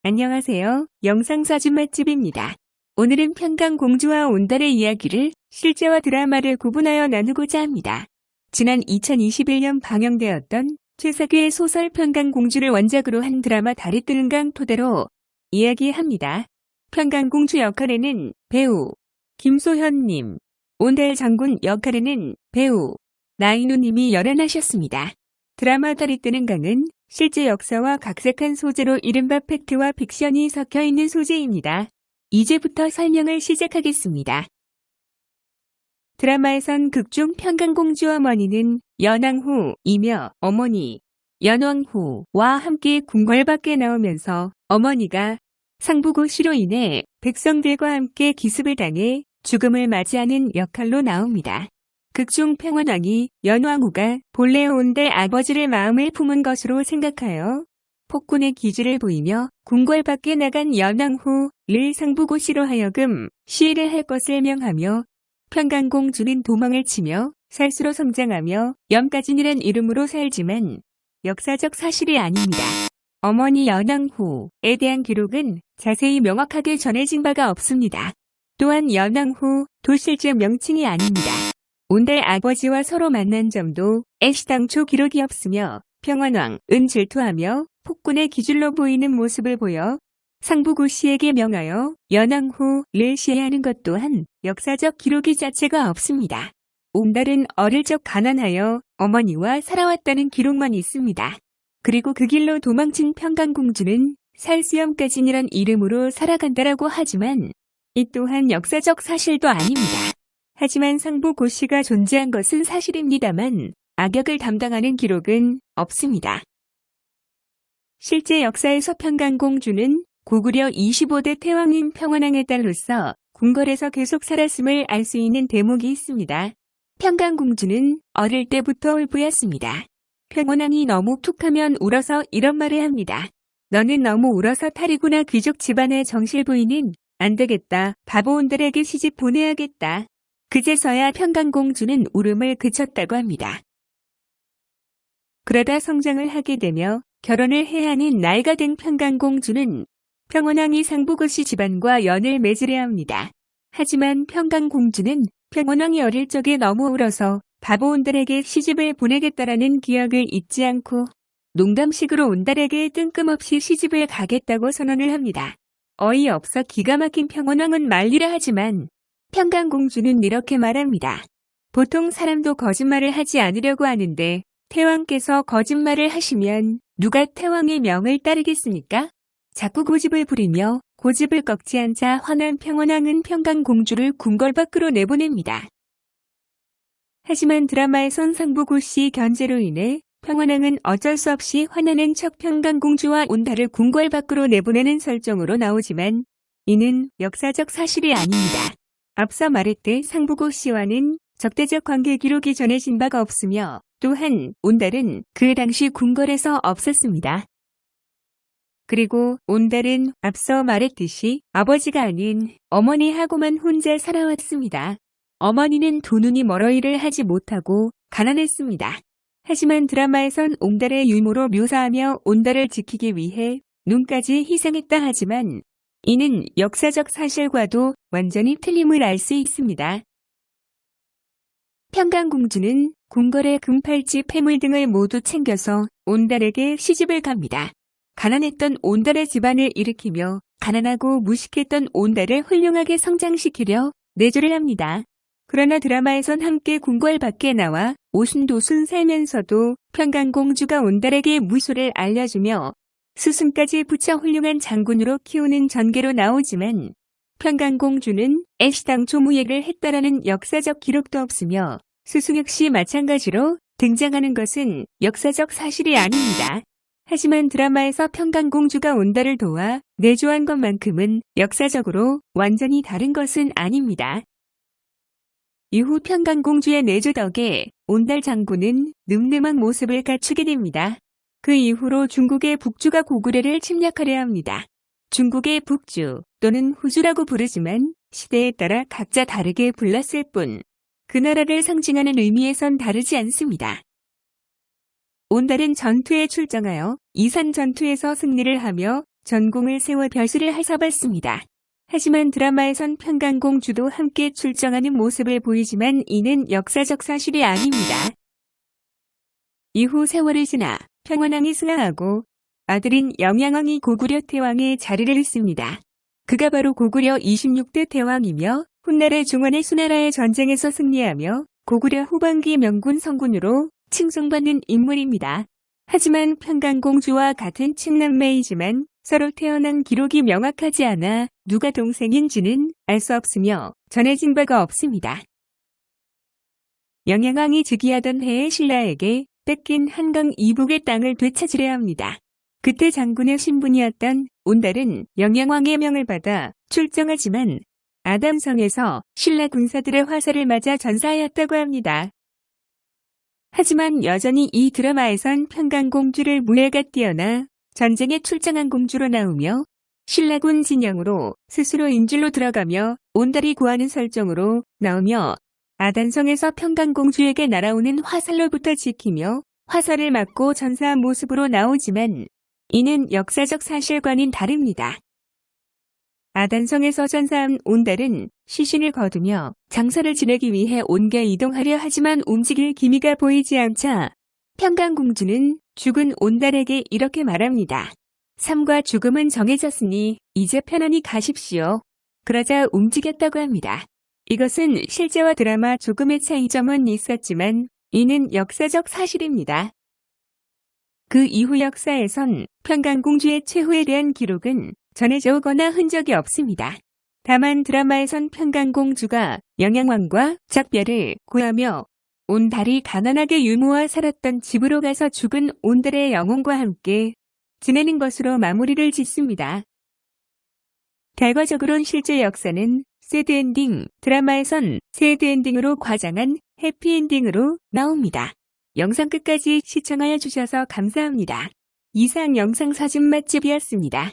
안녕하세요. 영상사진 맛집입니다. 오늘은 평강공주와 온달의 이야기를 실제와 드라마를 구분하여 나누고자 합니다. 지난 2021년 방영되었던 최석유의 소설 평강공주를 원작으로 한 드라마 달이 뜨는 강 토대로 이야기합니다. 평강공주 역할에는 배우 김소현님, 온달 장군 역할에는 배우 나인우님이 열연하셨습니다. 드라마 달이 뜨는 강은 실제 역사와 각색한 소재로 이른바 팩트와 픽션이 섞여있는 소재입니다. 이제부터 설명을 시작하겠습니다. 드라마에선 극중 평강공주 어머니는 연왕후이며 어머니 연왕후와 함께 궁궐 밖에 나오면서 어머니가 상부고시로 인해 백성들과 함께 기습을 당해 죽음을 맞이하는 역할로 나옵니다. 극중 평원왕이 연왕후가 본래 온달 아버지를 마음을 품은 것으로 생각하여 폭군의 기지를 보이며 궁궐 밖에 나간 연왕후를 상부고시로 하여금 시해를 할 것을 명하며 평강공주는 도망을 치며 살수로 성장하며 염가진이란 이름으로 살지만 역사적 사실이 아닙니다. 어머니 연왕후에 대한 기록은 자세히 명확하게 전해진 바가 없습니다. 또한 연왕후도 실제 명칭이 아닙니다. 온달 아버지와 서로 만난 점도 애시당초 기록이 없으며 평원왕은 질투하며 폭군의 기줄로 보이는 모습을 보여 상부고시에게 명하여 연왕후를 시해하는 것 또한 역사적 기록이 자체가 없습니다. 온달은 어릴 적 가난하여 어머니와 살아왔다는 기록만 있습니다. 그리고 그 길로 도망친 평강공주는 살수염가진이란 이름으로 살아간다라고 하지만 이 또한 역사적 사실도 아닙니다. 하지만 상부고시가 존재한 것은 사실입니다만 악역을 담당하는 기록은 없습니다. 실제 역사에서 평강공주는 고구려 25대 태왕인 평원왕의 딸로서 궁궐에서 계속 살았음을 알 수 있는 대목이 있습니다. 평강공주는 어릴 때부터 울부였습니다. 평원왕이 너무 툭하면 울어서 이런 말을 합니다. 너는 너무 울어서 탈이구나. 귀족 집안의 정실부인은 안 되겠다. 바보 온달에게 시집 보내야겠다. 그제서야 평강공주는 울음을 그쳤다고 합니다. 그러다 성장을 하게 되며 결혼을 해야 하는 나이가 된 평강공주는 평원왕이 상부고시 집안과 연을 맺으려 합니다. 하지만 평강공주는 평원왕이 어릴 적에 너무 울어서 바보 온달에게 시집을 보내겠다라는 기억을 잊지 않고 농담식으로 온달에게 뜬금없이 시집을 가겠다고 선언을 합니다. 어이없어 기가 막힌 평원왕은 말리라 하지만 평강공주는 이렇게 말합니다. 보통 사람도 거짓말을 하지 않으려고 하는데 태왕께서 거짓말을 하시면 누가 태왕의 명을 따르겠습니까? 자꾸 고집을 부리며 고집을 꺾지 않자 화난 평원왕은 평강공주를 궁궐 밖으로 내보냅니다. 하지만 드라마에선 상부고시 견제로 인해 평원왕은 어쩔 수 없이 화나는 척 평강공주와 온달을 궁궐 밖으로 내보내는 설정으로 나오지만 이는 역사적 사실이 아닙니다. 앞서 말했듯 상부고시와는 적대적 관계 기록이 전해진 바가 없으며 또한 온달은 그 당시 궁궐에서 없었습니다. 그리고 온달은 앞서 말했듯이 아버지가 아닌 어머니하고만 혼자 살아왔습니다. 어머니는 두 눈이 멀어 일을 하지 못하고 가난했습니다. 하지만 드라마에선 온달의 유모로 묘사하며 온달을 지키기 위해 눈까지 희생했다 하지만 이는 역사적 사실과도 완전히 틀림을 알 수 있습니다. 평강공주는 궁궐의 금팔찌 폐물 등을 모두 챙겨서 온달에게 시집을 갑니다. 가난했던 온달의 집안을 일으키며 가난하고 무식했던 온달을 훌륭하게 성장시키려 내조를 합니다. 그러나 드라마에선 함께 궁궐 밖에 나와 오순도순 살면서도 평강공주가 온달에게 무소를 알려주며 스승까지 붙여 훌륭한 장군으로 키우는 전개로 나오지만 평강공주는 애시당초 무예를 했다라는 역사적 기록도 없으며 스승 역시 마찬가지로 등장하는 것은 역사적 사실이 아닙니다. 하지만 드라마에서 평강공주가 온달을 도와 내조한 것만큼은 역사적으로 완전히 다른 것은 아닙니다. 이후 평강공주의 내조 덕에 온달 장군은 늠름한 모습을 갖추게 됩니다. 그 이후로 중국의 북주가 고구려를 침략하려 합니다. 중국의 북주 또는 후주라고 부르지만 시대에 따라 각자 다르게 불렀을 뿐 그 나라를 상징하는 의미에선 다르지 않습니다. 온달은 전투에 출정하여 이산 전투에서 승리를 하며 전공을 세워 벼슬을 하사받습니다. 하지만 드라마에선 평강공주도 함께 출정하는 모습을 보이지만 이는 역사적 사실이 아닙니다. 이후 세월이 지나 평원왕이 승하하고 아들인 영양왕이 고구려 태왕의 자리를 잇습니다. 그가 바로 고구려 26대 태왕이며 훗날의 중원의 수나라의 전쟁에서 승리하며 고구려 후반기 명군 성군으로 칭송받는 인물입니다. 하지만 평강공주와 같은 친남매이지만 서로 태어난 기록이 명확하지 않아 누가 동생인지는 알 수 없으며 전해진 바가 없습니다. 영양왕이 즉위하던 해에 신라에게 뺏긴 한강 이북의 땅을 되찾으려 합니다. 그때 장군의 신분이었던 온달은 영양왕의 명을 받아 출정하지만 아담성에서 신라 군사들의 화살을 맞아 전사하였다고 합니다. 하지만 여전히 이 드라마에선 평강공주를 무예가 뛰어나 전쟁에 출정한 공주로 나오며 신라군 진영으로 스스로 인질로 들어가며 온달이 구하는 설정으로 나오며 아단성에서 평강공주에게 날아오는 화살로부터 지키며 화살을 맞고 전사한 모습으로 나오지만 이는 역사적 사실과는 다릅니다. 아단성에서 전사한 온달은 시신을 거두며 장사를 지내기 위해 온게 이동하려 하지만 움직일 기미가 보이지 않자 평강공주는 죽은 온달에게 이렇게 말합니다. 삶과 죽음은 정해졌으니 이제 편안히 가십시오. 그러자 움직였다고 합니다. 이것은 실제와 드라마 조금의 차이점은 있었지만 이는 역사적 사실입니다. 그 이후 역사에선 평강공주의 최후에 대한 기록은 전해져 오거나 흔적이 없습니다. 다만 드라마에선 평강공주가 영양왕과 작별을 구하며 온달이 가난하게 유모와 살았던 집으로 가서 죽은 온달의 영혼과 함께 지내는 것으로 마무리를 짓습니다. 결과적으로는 실제 역사는 새드엔딩, 드라마에선 새드엔딩으로 과장한 해피엔딩으로 나옵니다. 영상 끝까지 시청하여 주셔서 감사합니다. 이상 영상 사진 맛집이었습니다.